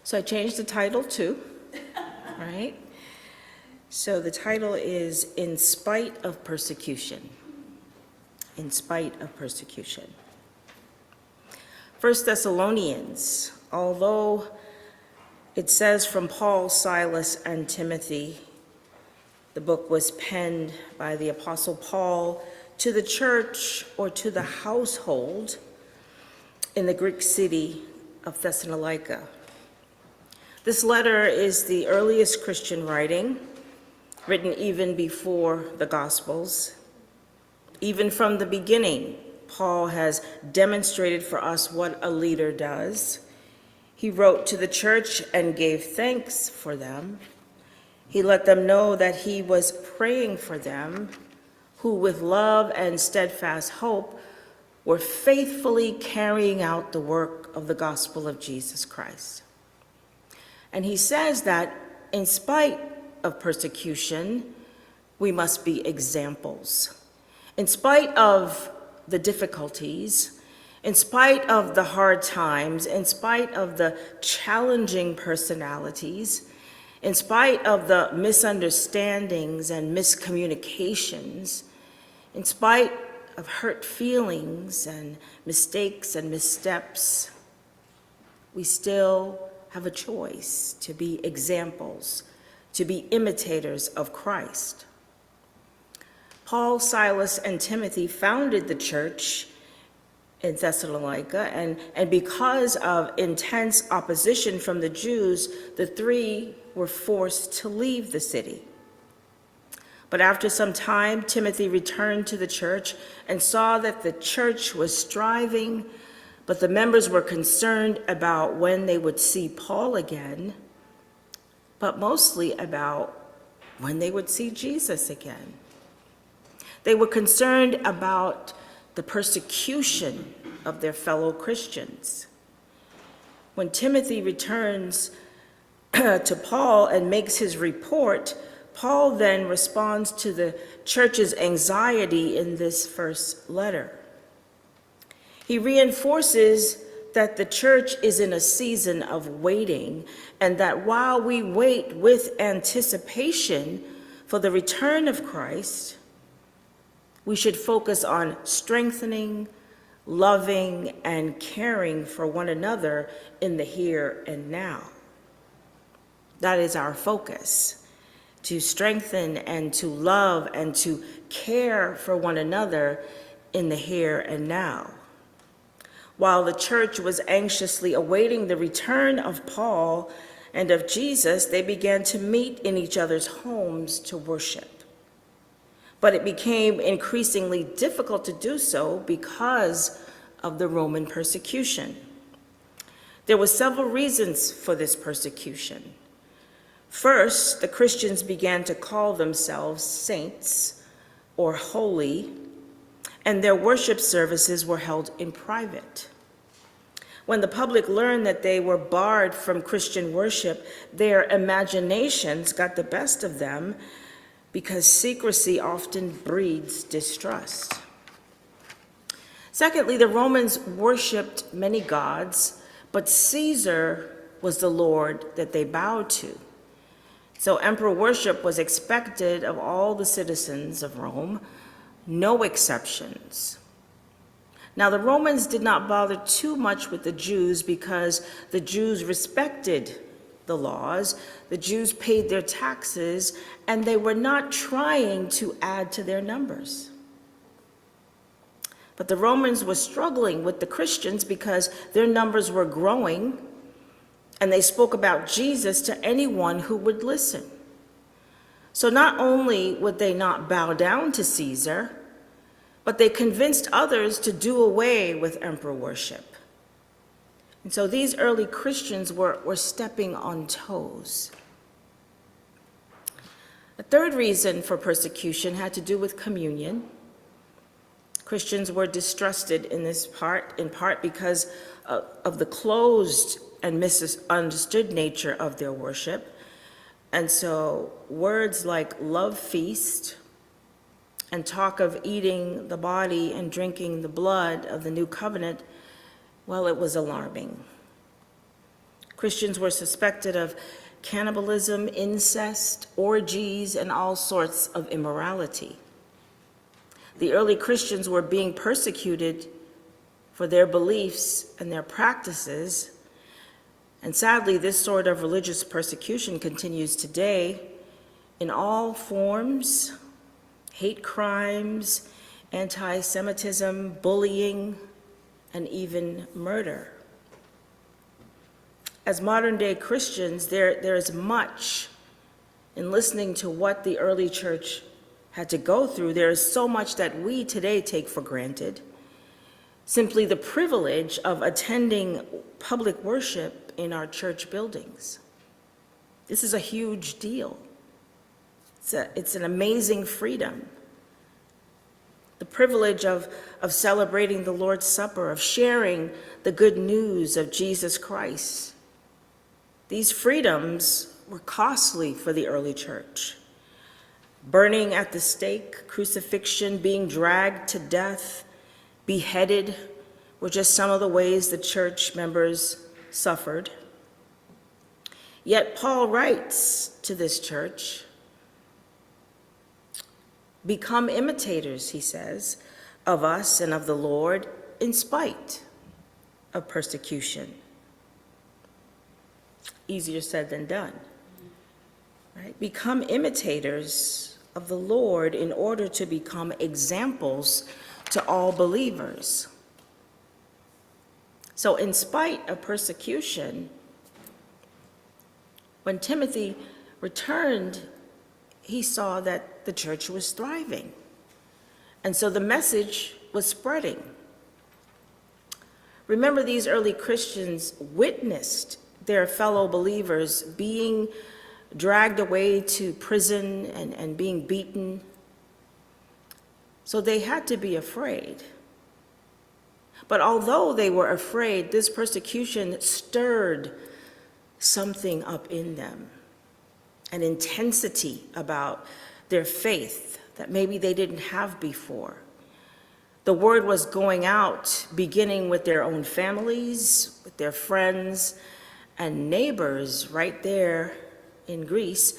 So I changed the title too, right? So the title is In Spite of Persecution. In spite of persecution. 1 Thessalonians, although it says from Paul, Silas, and Timothy, the book was penned by the Apostle Paul to the church or to the household in the Greek city of Thessalonica. This letter is the earliest Christian writing, written even before the Gospels. Even from the beginning, Paul has demonstrated for us what a leader does. He wrote to the church and gave thanks for them. He let them know that he was praying for them, who with love and steadfast hope were faithfully carrying out the work of the gospel of Jesus Christ. And he says that in spite of persecution, we must be examples. In spite of the difficulties, in spite of the hard times, in spite of the challenging personalities, in spite of the misunderstandings and miscommunications, in spite of hurt feelings and mistakes and missteps, we still have a choice to be examples, to be imitators of Christ. Paul, Silas, and Timothy founded the church in Thessalonica, and because of intense opposition from the Jews, the three were forced to leave the city. But after some time, Timothy returned to the church and saw that the church was striving, but the members were concerned about when they would see Paul again, but mostly about when they would see Jesus again. They were concerned about the persecution of their fellow Christians. When Timothy returns to Paul and makes his report, Paul then responds to the church's anxiety in this first letter. He reinforces that the church is in a season of waiting, and that while we wait with anticipation for the return of Christ, we should focus on strengthening, loving, and caring for one another in the here and now. That is our focus, to strengthen and to love and to care for one another in the here and now. While the church was anxiously awaiting the return of Paul and of Jesus, they began to meet in each other's homes to worship. But it became increasingly difficult to do so because of the Roman persecution. There were several reasons for this persecution. First, the Christians began to call themselves saints or holy, and their worship services were held in private. When the public learned that they were barred from Christian worship, their imaginations got the best of them, because secrecy often breeds distrust. Secondly, the Romans worshiped many gods, but Caesar was the Lord that they bowed to. So emperor worship was expected of all the citizens of Rome, no exceptions. Now, the Romans did not bother too much with the Jews because the Jews respected the laws, the Jews paid their taxes, and they were not trying to add to their numbers. But the Romans were struggling with the Christians because their numbers were growing, and they spoke about Jesus to anyone who would listen. So not only would they not bow down to Caesar, but they convinced others to do away with emperor worship. And so these early Christians were stepping on toes. The third reason for persecution had to do with communion. Christians were distrusted in part because of the closed and misunderstood nature of their worship. And so words like love feast and talk of eating the body and drinking the blood of the new covenant, well, it was alarming. Christians were suspected of cannibalism, incest, orgies, and all sorts of immorality. The early Christians were being persecuted for their beliefs and their practices, and sadly, this sort of religious persecution continues today in all forms: hate crimes, anti-Semitism, bullying, and even murder. As modern-day Christians, there is much in listening to what the early church had to go through. There is so much that we today take for granted. Simply the privilege of attending public worship in our church buildings. This is a huge deal. It's an amazing freedom. The privilege of celebrating the Lord's Supper, of sharing the good news of Jesus Christ. These freedoms were costly for the early church. Burning at the stake, crucifixion, being dragged to death, beheaded were just some of the ways the church members suffered. Yet Paul writes to this church, "Become imitators," he says, "of us and of the Lord in spite of persecution." Easier said than done, right? Become imitators of the Lord in order to become examples to all believers. So in spite of persecution, when Timothy returned, he saw that the church was thriving. And so the message was spreading. Remember, these early Christians witnessed their fellow believers being dragged away to prison and being beaten. So they had to be afraid. But although they were afraid, this persecution stirred something up in them, an intensity about their faith that maybe they didn't have before. The word was going out, beginning with their own families, with their friends and neighbors right there in Greece,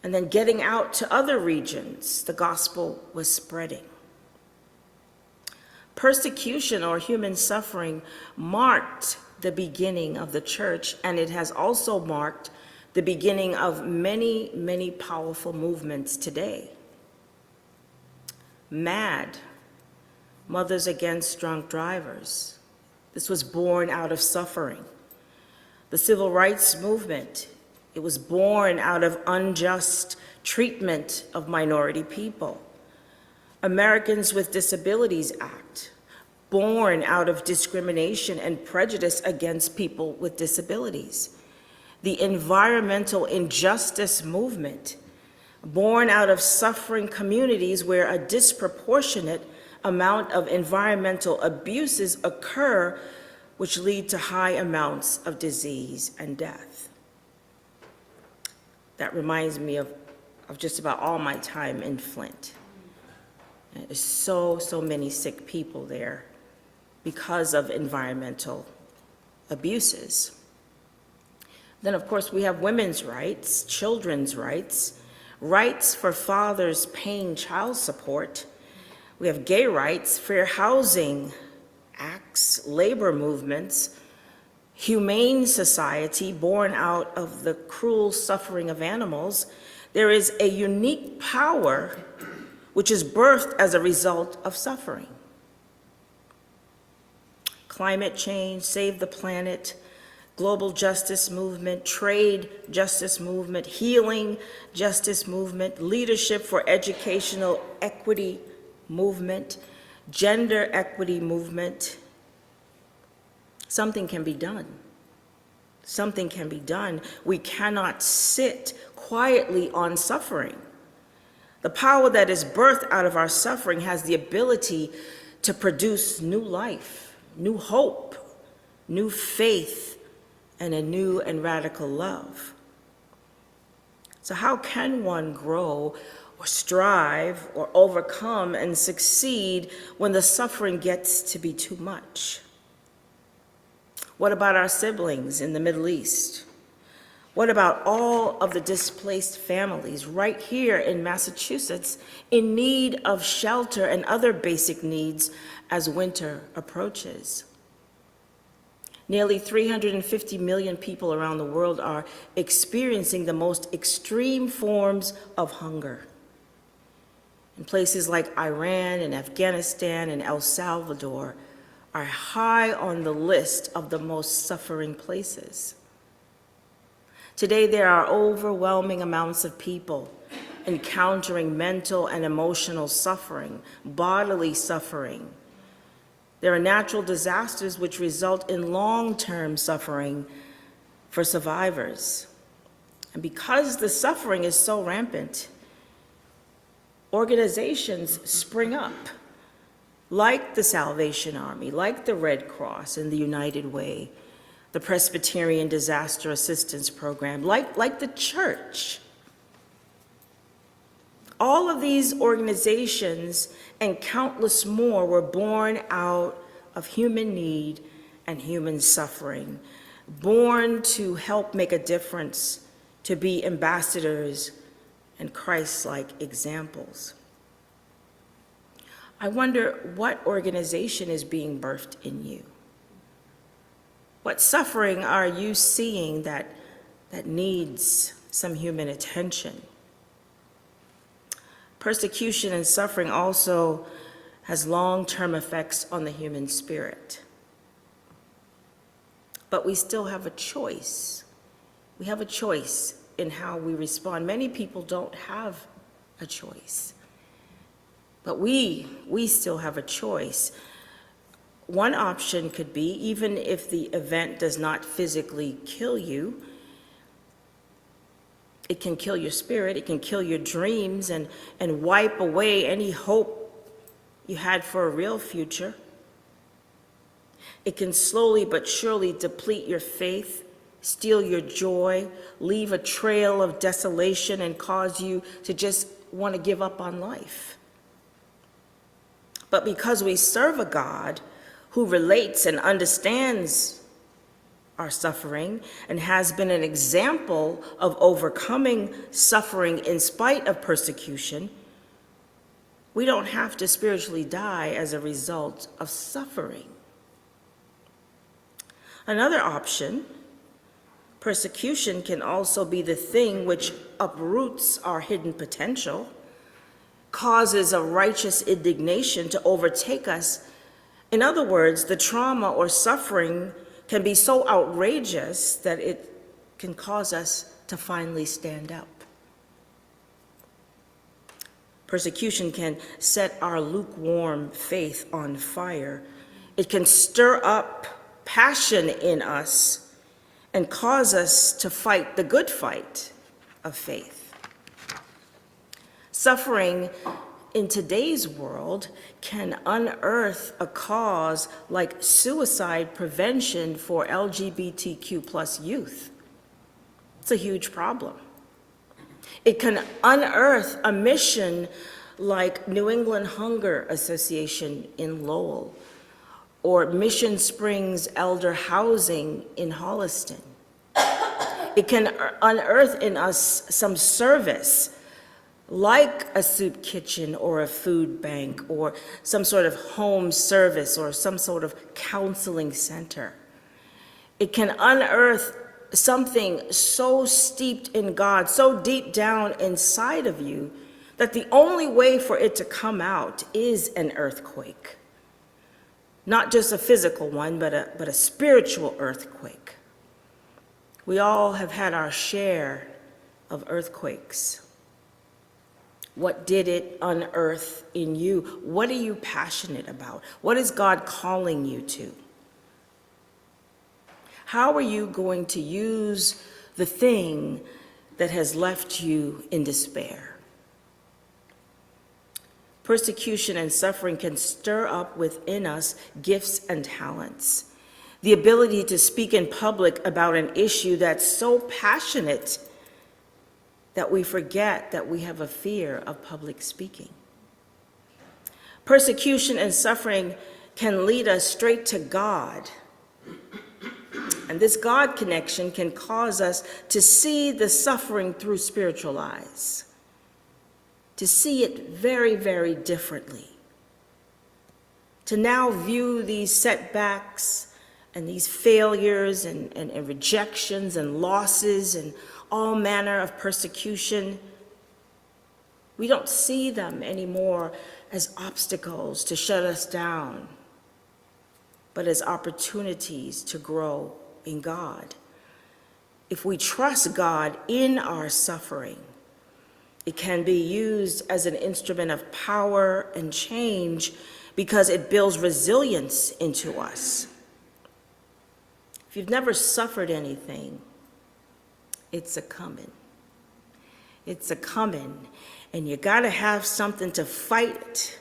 and then getting out to other regions. The gospel was spreading. Persecution or human suffering marked the beginning of the church, and it has also marked the beginning of many, many powerful movements today. MAD, Mothers Against Drunk Drivers. This was born out of suffering. The civil rights movement, it was born out of unjust treatment of minority people. Americans with Disabilities Act, born out of discrimination and prejudice against people with disabilities. The environmental injustice movement, born out of suffering communities where a disproportionate amount of environmental abuses occur, which lead to high amounts of disease and death. That reminds me of just about all my time in Flint. There's so many sick people there because of environmental abuses. Then, of course, we have women's rights, children's rights, rights for fathers paying child support. We have gay rights, fair housing acts, labor movements, humane society born out of the cruel suffering of animals. There is a unique power which is birthed as a result of suffering. Climate change, save the planet, global justice movement, trade justice movement, healing justice movement, leadership for educational equity movement, gender equity movement. Something can be done. Something can be done. We cannot sit quietly on suffering. The power that is birthed out of our suffering has the ability to produce new life, new hope, new faith, and a new and radical love. So how can one grow or strive or overcome and succeed when the suffering gets to be too much? What about our siblings in the Middle East? What about all of the displaced families right here in Massachusetts in need of shelter and other basic needs as winter approaches? Nearly 350 million people around the world are experiencing the most extreme forms of hunger. And places like Iran and Afghanistan and El Salvador are high on the list of the most suffering places. Today, there are overwhelming amounts of people encountering mental and emotional suffering, bodily suffering. There are natural disasters which result in long-term suffering for survivors. And because the suffering is so rampant, organizations spring up, like the Salvation Army, like the Red Cross and the United Way, the Presbyterian Disaster Assistance Program, like the church. All of these organizations and countless more were born out of human need and human suffering, born to help make a difference, to be ambassadors and Christ-like examples. I wonder what organization is being birthed in you? What suffering are you seeing that needs some human attention? Persecution and suffering also has long-term effects on the human spirit. But we still have a choice. We have a choice in how we respond. Many people don't have a choice. But we still have a choice. One option could be, even if the event does not physically kill you, it can kill your spirit, it can kill your dreams and wipe away any hope you had for a real future. It can slowly but surely deplete your faith, steal your joy, leave a trail of desolation, and cause you to just want to give up on life. But because we serve a God who relates and understands our suffering and has been an example of overcoming suffering in spite of persecution, we don't have to spiritually die as a result of suffering. Another option, persecution can also be the thing which uproots our hidden potential, causes a righteous indignation to overtake us. In other words, the trauma or suffering can be so outrageous that it can cause us to finally stand up. Persecution can set our lukewarm faith on fire. It can stir up passion in us and cause us to fight the good fight of faith. Suffering in today's world can unearth a cause like suicide prevention for LGBTQ plus youth. It's a huge problem. It can unearth a mission like New England Hunger Association in Lowell, or Mission Springs Elder Housing in Holliston. It can unearth in us some service like a soup kitchen or a food bank or some sort of home service or some sort of counseling center. It can unearth something so steeped in God, so deep down inside of you, that the only way for it to come out is an earthquake. Not just a physical one, but a spiritual earthquake. We all have had our share of earthquakes. What did it unearth in you? What are you passionate about? What is God calling you to? How are you going to use the thing that has left you in despair? Persecution and suffering can stir up within us gifts and talents. The ability to speak in public about an issue that's so passionate that we forget that we have a fear of public speaking. Persecution and suffering can lead us straight to God And this God connection can cause us to see the suffering through spiritual eyes, to see it very, very differently, to now view these setbacks and these failures and rejections and losses and all manner of persecution. We don't see them anymore as obstacles to shut us down, but as opportunities to grow in God. If we trust God in our suffering, it can be used as an instrument of power and change because it builds resilience into us. If you've never suffered anything, it's a coming. It's a coming, and you gotta have something to fight it.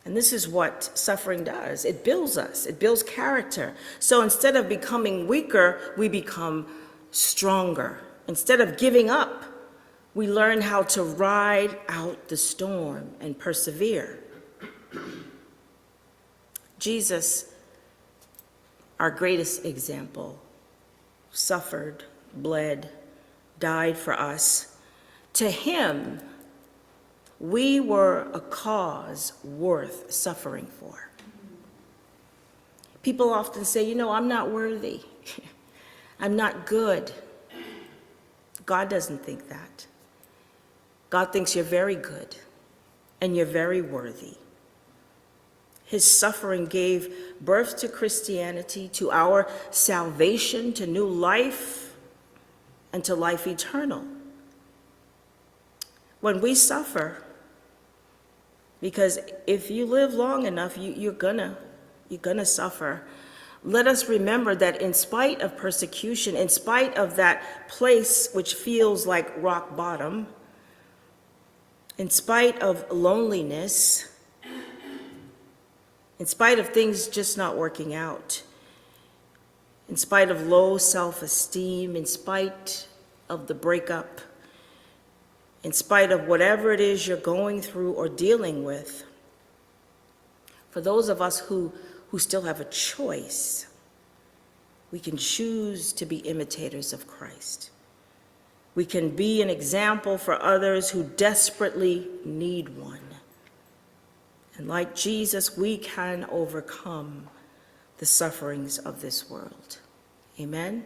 And this is what suffering does. It builds us, it builds character. So instead of becoming weaker, we become stronger. Instead of giving up, we learn how to ride out the storm and persevere. Jesus, our greatest example, suffered, bled, died for us. To him, we were a cause worth suffering for. People often say, I'm not worthy. I'm not good. God doesn't think that. God thinks you're very good and you're very worthy. His suffering gave birth to Christianity, to our salvation, to new life, and to life eternal. When we suffer, because if you live long enough, you're gonna suffer. Let us remember that in spite of persecution, in spite of that place which feels like rock bottom, in spite of loneliness, in spite of things just not working out, in spite of low self-esteem, in spite of the breakup, in spite of whatever it is you're going through or dealing with, for those of us who still have a choice, we can choose to be imitators of Christ. We can be an example for others who desperately need one. And like Jesus, we can overcome the sufferings of this world. Amen.